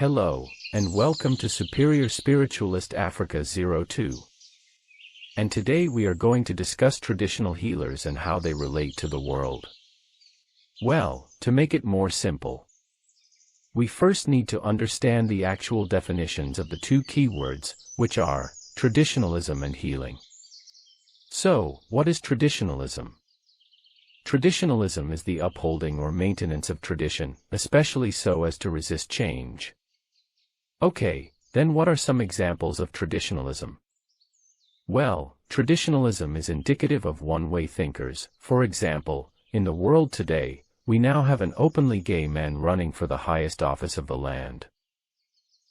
Hello, and welcome to Superior Spiritualist Africa 02. And today we are going to discuss traditional healers and how they relate to the world. Well, to make it more simple, we first need to understand the actual definitions of the two keywords, which are traditionalism and healing. So, what is traditionalism? Traditionalism is the upholding or maintenance of tradition, especially so as to resist change. Okay, then what are some examples of traditionalism? Well, traditionalism is indicative of one-way thinkers. For example, in the world today, we now have an openly gay man running for the highest office of the land.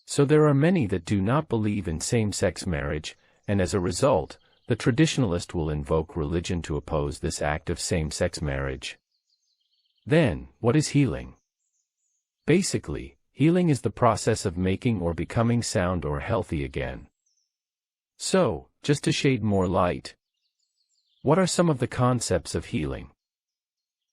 So there are many that do not believe in same-sex marriage, and as a result, the traditionalist will invoke religion to oppose this act of same-sex marriage. Then, what is healing? Basically, healing is the process of making or becoming sound or healthy again. So, just to shade more light, what are some of the concepts of healing?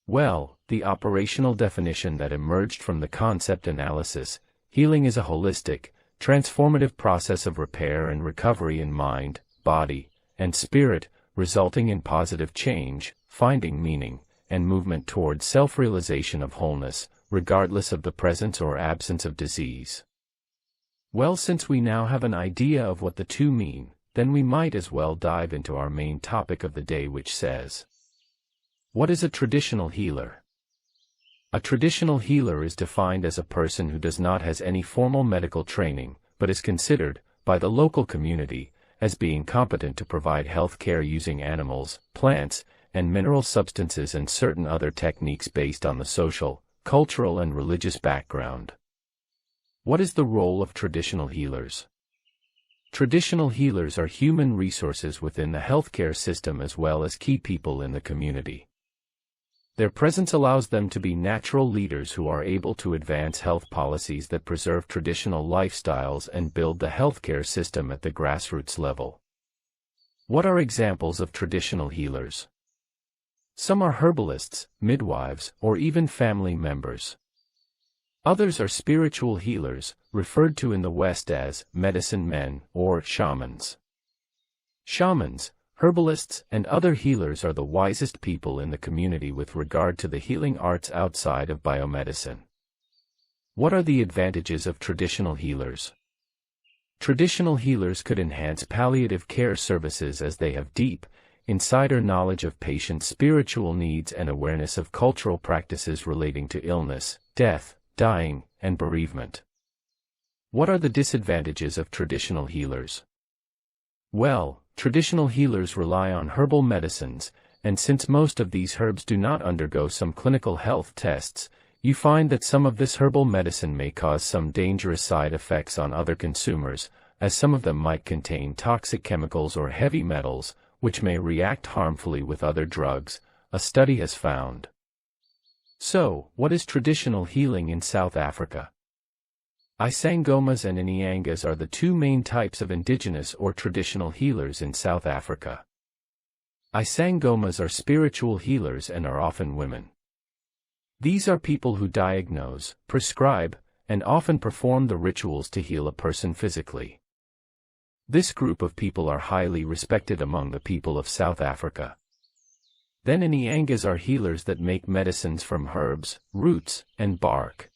Well, the operational definition that emerged from the concept analysis, healing is a holistic, transformative process of repair and recovery in mind, body, and spirit, resulting in positive change, finding meaning, and movement towards self-realization of wholeness, regardless of the presence or absence of disease. Well, since we now have an idea of what the two mean, then we might as well dive into our main topic of the day, which says, what is a traditional healer? A traditional healer is defined as a person who does not have any formal medical training, but is considered, by the local community, as being competent to provide health care using animals, plants, and mineral substances and certain other techniques based on the social, cultural and religious background. What is the role of traditional healers? Traditional healers are human resources within the healthcare system as well as key people in the community. Their presence allows them to be natural leaders who are able to advance health policies that preserve traditional lifestyles and build the healthcare system at the grassroots level. What are examples of traditional healers? Some are herbalists, midwives, or even family members. Others are spiritual healers, referred to in the West as medicine men or shamans. Shamans, herbalists, and other healers are the wisest people in the community with regard to the healing arts outside of biomedicine. What are the advantages of traditional healers? Traditional healers could enhance palliative care services as they have deep, insider knowledge of patients' spiritual needs and awareness of cultural practices relating to illness, death, dying, and bereavement. What are the disadvantages of traditional healers? Well, traditional healers rely on herbal medicines, and since most of these herbs do not undergo some clinical health tests, you find that some of this herbal medicine may cause some dangerous side effects on other consumers, as some of them might contain toxic chemicals or heavy metals, which may react harmfully with other drugs, a study has found. So, what is traditional healing in South Africa? Isangomas and Inyangas are the two main types of indigenous or traditional healers in South Africa. Isangomas are spiritual healers and are often women. These are people who diagnose, prescribe, and often perform the rituals to heal a person physically. This group of people are highly respected among the people of South Africa. Then Inyangas are healers that make medicines from herbs, roots, and bark.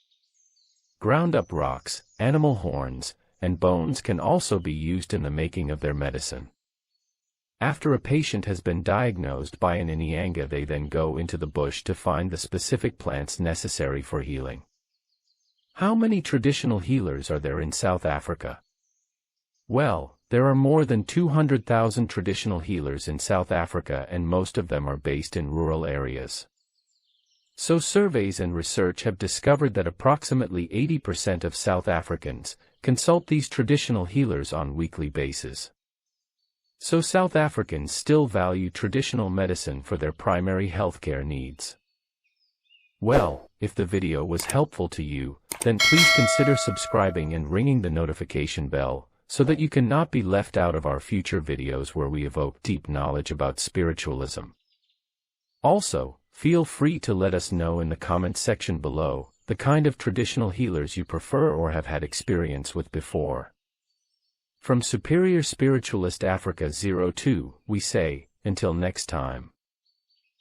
Ground-up rocks, animal horns, and bones can also be used in the making of their medicine. After a patient has been diagnosed by an Inyanga, they then go into the bush to find the specific plants necessary for healing. How many traditional healers are there in South Africa? Well, there are more than 200,000 traditional healers in South Africa, and most of them are based in rural areas. So surveys and research have discovered that approximately 80% of South Africans consult these traditional healers on a weekly basis. So South Africans still value traditional medicine for their primary healthcare needs. Well, if the video was helpful to you, then please consider subscribing and ringing the notification bell, so that you cannot be left out of our future videos where we evoke deep knowledge about spiritualism. Also, feel free to let us know in the comments section below the kind of traditional healers you prefer or have had experience with before. From Superior Spiritualist Africa 02, we say, until next time.